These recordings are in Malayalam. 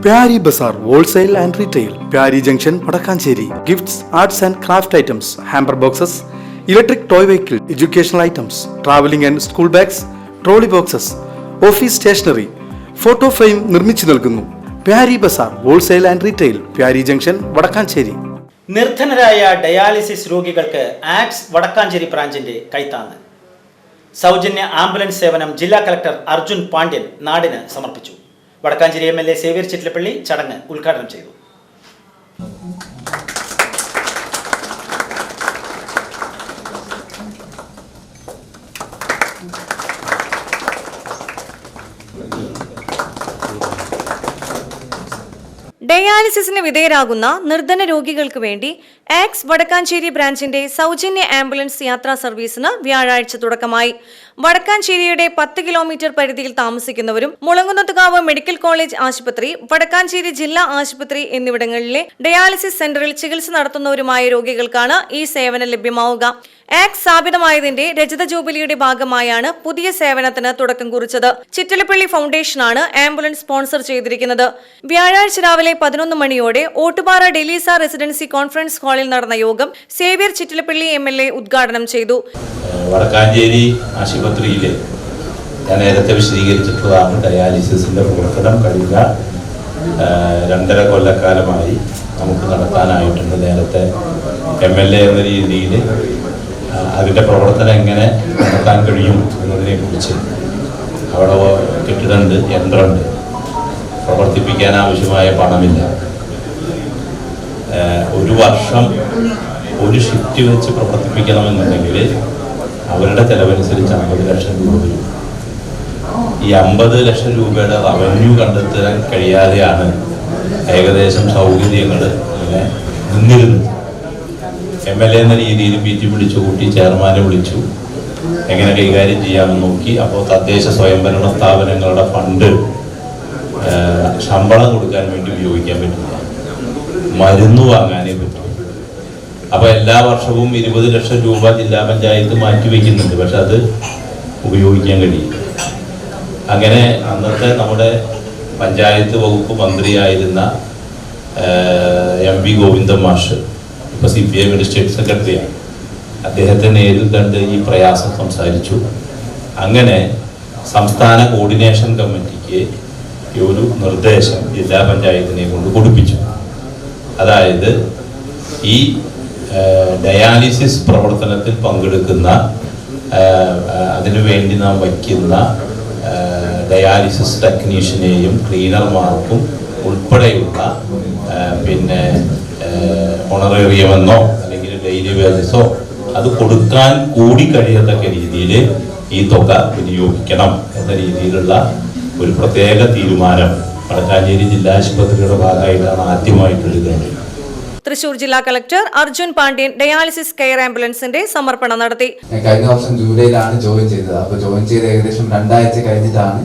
Pyari Bazaar Wholesale and Retail, Pyari Junction, Padakkancherry. Gifts, arts and craft items, hamper boxes, electric toy vehicle, educational items, traveling and school bags, trolley boxes, office stationery, photo frame നിർമ്മിച്ചു നൽകുന്നു. Pyari Bazaar Wholesale and Retail, Pyari Junction, Padakkancherry. നിർധനരായ ഡയാലിസിസ് രോഗികൾക്ക് ആക്സ് വടക്കാഞ്ചേരി ബ്രാഞ്ചിന്റെ കൈത്താങ്ങ്. സൗജന്യ ആംബുലൻസ് സേവനം ജില്ലാ കളക്ടർ അർജുൻ പാണ്ഡ്യൻ നാടിന് സമർപ്പിച്ചു. വടക്കാഞ്ചേരി MLA സേവ്യർ ചിറ്റിലപ്പള്ളി ചടങ്ങ് ഉദ്ഘാടനം ചെയ്തു. ഡയാലിസിസിന് വിധേയരാകുന്ന നിർധന രോഗികൾക്ക് വേണ്ടി ആക്സ് വടക്കാഞ്ചേരി ബ്രാഞ്ചിന്റെ സൗജന്യ ആംബുലൻസ് യാത്രാ സർവീസിന് വ്യാഴാഴ്ച തുടക്കമായി. വടക്കാഞ്ചേരിയുടെ 10 കിലോമീറ്റർ പരിധിയിൽ താമസിക്കുന്നവരും മുളങ്കുന്നത്തുകാവ് മെഡിക്കൽ കോളേജ് ആശുപത്രി, വടക്കാഞ്ചേരി ജില്ലാ ആശുപത്രി എന്നിവിടങ്ങളിലെ ഡയാലിസിസ് സെന്ററിൽ ചികിത്സ നടത്തുന്നവരുമായ രോഗികൾക്കാണ് ഈ സേവനം ലഭ്യമാവുക. ആക്സ് സ്ഥാപിതമായതിന്റെ രജത ജൂബിലിയുടെ ഭാഗമായാണ് പുതിയ സേവനത്തിന് തുടക്കം കുറിച്ചത്. ചിറ്റിലപ്പള്ളി ഫൗണ്ടേഷനാണ് ആംബുലൻസ് സ്പോൺസർ ചെയ്തിരിക്കുന്നത്. വ്യാഴാഴ്ച രാവിലെ 11 മണിയോടെ ഓട്ടുപാറ ഡെലീസ റെസിഡൻസി കോൺഫറൻസ് ഹാളിൽ നടന്ന യോഗം സേവ്യർ ചിറ്റിലപ്പള്ളി MLA ഉദ്ഘാടനം ചെയ്തു. വടക്കാഞ്ചേരി ആശുപത്രിയിൽ ഞാൻ നേരത്തെ വിശദീകരിച്ചിട്ടുള്ളതാണ് ഡയാലിസിസിൻ്റെ പ്രവർത്തനം കഴിഞ്ഞ 2.5 കൊല്ലക്കാലമായി നമുക്ക് നടത്താനായിട്ടുണ്ട്. നേരത്തെ MLA എന്ന രീതിയിൽ അതിൻ്റെ പ്രവർത്തനം എങ്ങനെ നടത്താൻ കഴിയും എന്നതിനെക്കുറിച്ച് അവിടെ കെട്ടിടമുണ്ട്, യന്ത്രമുണ്ട്, പ്രവർത്തിപ്പിക്കാൻ ആവശ്യമായ പണമില്ല. ഒരു വർഷം ഒരു ഷിഫ്റ്റ് വെച്ച് പ്രവർത്തിപ്പിക്കണമെന്നുണ്ടെങ്കിൽ അവരുടെ ചെലവനുസരിച്ച് 50 ലക്ഷം രൂപ വരും. ഈ 50 ലക്ഷം രൂപയുടെ റവന്യൂ കണ്ടെത്താൻ കഴിയാതെയാണ് ഏകദേശം സൗകര്യങ്ങൾ ഇങ്ങനെ നിന്നിരുന്നത്. MLA എന്ന രീതിയിൽ PT വിളിച്ചു കൂട്ടി, ചെയർമാനെ വിളിച്ചു, എങ്ങനെ കൈകാര്യം ചെയ്യാമെന്ന് നോക്കി. അപ്പോൾ തദ്ദേശ സ്വയംഭരണ സ്ഥാപനങ്ങളുടെ ഫണ്ട് ശമ്പളം കൊടുക്കാൻ വേണ്ടി ഉപയോഗിക്കാൻ പറ്റില്ല, മരുന്ന് വാങ്ങാനേ പറ്റും. അപ്പോൾ എല്ലാ വർഷവും 20 ലക്ഷം രൂപ ജില്ലാ പഞ്ചായത്ത് മാറ്റിവെക്കുന്നുണ്ട്, പക്ഷെ അത് ഉപയോഗിക്കാൻ കഴിയില്ല. അങ്ങനെ അന്നത്തെ നമ്മുടെ പഞ്ചായത്ത് വകുപ്പ് മന്ത്രിയായിരുന്ന MV ഗോവിന്ദൻ മാഷ്, ഇപ്പോൾ CPI സ്റ്റേറ്റ് സെക്രട്ടറിയാണ്, അദ്ദേഹത്തെ നേരിൽ കണ്ട് ഈ പ്രയാസം സംസാരിച്ചു. അങ്ങനെ സംസ്ഥാന കോർഡിനേഷൻ കമ്മിറ്റിക്ക് ഒരു നിർദ്ദേശം ജില്ലാ പഞ്ചായത്തിനെ കൊണ്ട് കൊടുപ്പിച്ചു. അതായത് ഈ ഡയാലിസിസ് പ്രവർത്തനത്തിൽ പങ്കെടുക്കുന്ന, അതിനു വേണ്ടി നാം വയ്ക്കുന്ന ഡയാലിസിസ് ടെക്നീഷ്യനെയും ക്ലീനർമാർക്കും ഉൾപ്പെടെയുള്ള പിന്നെ ഓണറേറിയമെന്നോ അല്ലെങ്കിൽ ഡെയിലി വേജസോ അത് കൊടുക്കാൻ കൂടി കഴിയത്തക്ക രീതിയിൽ ഈ തുക വിനിയോഗിക്കണം എന്ന രീതിയിലുള്ള ഒരു പ്രത്യേക തീരുമാനം വടക്കാഞ്ചേരി ജില്ലാ ആശുപത്രിയുടെ ഭാഗമായിട്ടാണ് ആദ്യമായിട്ട് എടുക്കുന്നത്. തൃശൂർ ജില്ലാ collector Arjun Pandian dialysis care ആംബുലൻസിന്റെ സമർപ്പണം നടത്തി. കഴിഞ്ഞ വർഷം ജൂലൈയിലാണ് ജോയിൻ ചെയ്തത്. അപ്പോൾ ജോയിൻ ചെയ്ത് ഏകദേശം 2 ആഴ്ച കഴിഞ്ഞിട്ടാണ്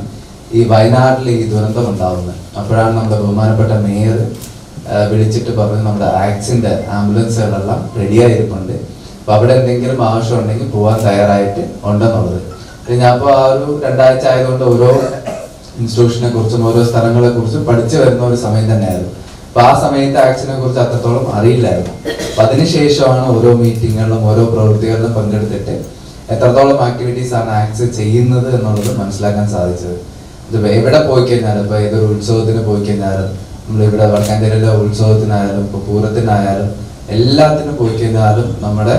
ഈ വയനാട്ടിൽ ഈ ദുരന്തം ഉണ്ടാവുന്നത്. അപ്പോഴാണ് നമ്മുടെ ബഹുമാനപ്പെട്ട മേയർ വിളിച്ചിട്ട് പറഞ്ഞു നമ്മുടെ ആക്സിന്റെ ആംബുലൻസുകളെല്ലാം റെഡിയായിരിക്കുന്നുണ്ട്, അപ്പോൾ അവിടെ എന്തെങ്കിലും ആവശ്യം ഉണ്ടെങ്കിൽ പോകാൻ തയ്യാറായിട്ട് ഉണ്ടെന്നുള്ളത്. ഞാൻ അപ്പോൾ ആ ഒരു 2 ആഴ്ച ആയതുകൊണ്ട് ഓരോ ഇൻസ്റ്റിറ്റ്യൂഷനെ കുറിച്ചും ഓരോ സ്ഥലങ്ങളെ കുറിച്ചും പഠിച്ചു വരുന്ന ഒരു സമയം തന്നെയായിരുന്നു. അപ്പൊ ആ സമയത്ത് ആക്സിനെ കുറിച്ച് അത്രത്തോളം അറിയില്ലായിരുന്നു. അപ്പൊ അതിനുശേഷമാണ് ഓരോ മീറ്റിങ്ങുകളിലും ഓരോ പ്രവൃത്തികളിലും പങ്കെടുത്തിട്ട് എത്രത്തോളം ആക്ടിവിറ്റീസ് ആണ് ആക്സ് ചെയ്യുന്നത് എന്നുള്ളത് മനസ്സിലാക്കാൻ സാധിച്ചത്. ഇത് എവിടെ പോയി കഴിഞ്ഞാലും, ഇപ്പൊ ഏതൊരു ഉത്സവത്തിന് പോയി കഴിഞ്ഞാലും, നമ്മളിവിടെ വടക്കാഞ്ചേരിയിലെ ഉത്സവത്തിനായാലും ഇപ്പൊ പൂരത്തിനായാലും എല്ലാത്തിനും പോയി കഴിഞ്ഞാലും നമ്മുടെ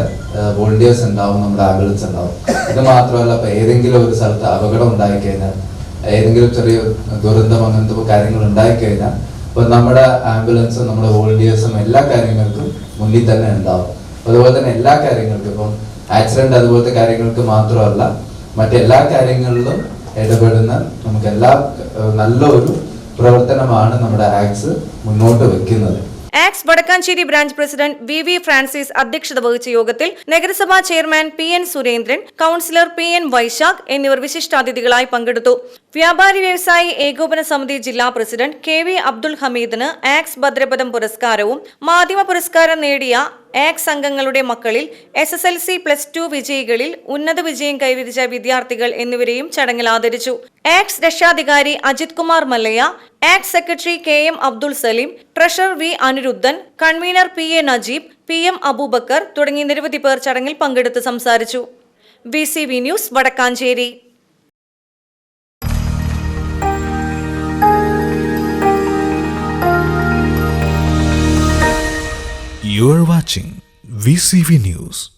വോളണ്ടിയേഴ്സ് ഉണ്ടാവും, നമ്മുടെ ആംബുലൻസ് ഉണ്ടാവും. ഇത് മാത്രമല്ല, ഇപ്പൊ ഏതെങ്കിലും ഒരു സ്ഥലത്ത് അപകടം ഉണ്ടായിക്കഴിഞ്ഞാൽ, ഏതെങ്കിലും ചെറിയ ദുരന്തം അങ്ങനത്തെ കാര്യങ്ങൾ ഉണ്ടായിക്കഴിഞ്ഞാൽ ഇപ്പൊ നമ്മുടെ ആംബുലൻസും നമ്മുടെ വോളണ്ടിയേഴ്സും എല്ലാ കാര്യങ്ങൾക്കും മുന്നിൽ തന്നെ ഉണ്ടാവും. അതുപോലെ തന്നെ എല്ലാ കാര്യങ്ങൾക്കും, ഇപ്പം ആക്സിഡന്റ് അതുപോലത്തെ കാര്യങ്ങൾക്ക് മാത്രമല്ല മറ്റെല്ലാ കാര്യങ്ങളിലും ഇടപെടുന്ന നമുക്ക് എല്ലാ നല്ലൊരു പ്രവർത്തനമാണ് നമ്മുടെ ആക്സ് മുന്നോട്ട് വെക്കുന്നത്. ആക്സ് Vadakkanchery branch president VV Francis അധ്യക്ഷത വഹിച്ച യോഗത്തിൽ നഗരസഭാ chairman PN Surendran, councillor PN Vaishakh എന്നിവർ വിശിഷ്ടാതിഥികളായി പങ്കെടുത്തു. വ്യാപാരി വ്യവസായി ഏകോപന സമിതി ജില്ലാ പ്രസിഡന്റ് KV അബ്ദുൽ ഹമീദിന് ആക്സ് ഭദ്രപദം പുരസ്കാരവും മാധ്യമ പുരസ്കാരം നേടിയ ആക്സ് അംഗങ്ങളുടെ മക്കളിൽ SSLC +2 വിജയികളിൽ ഉന്നത വിജയം കൈവരിച്ച വിദ്യാർത്ഥികൾ എന്നിവരെയും ചടങ്ങിൽ ആദരിച്ചു. ആക്സ് രക്ഷാധികാരി അജിത് കുമാർ മല്ലയ്യ, ആക്സ് secretary KM Abdul Salim, treasurer V Anirudhan, convener PA Najeeb, PM Aboobacker തുടങ്ങി നിരവധി പേർ ചടങ്ങിൽ പങ്കെടുത്ത് സംസാരിച്ചു. VCV news Vadakkanchery. You are watching VCV News.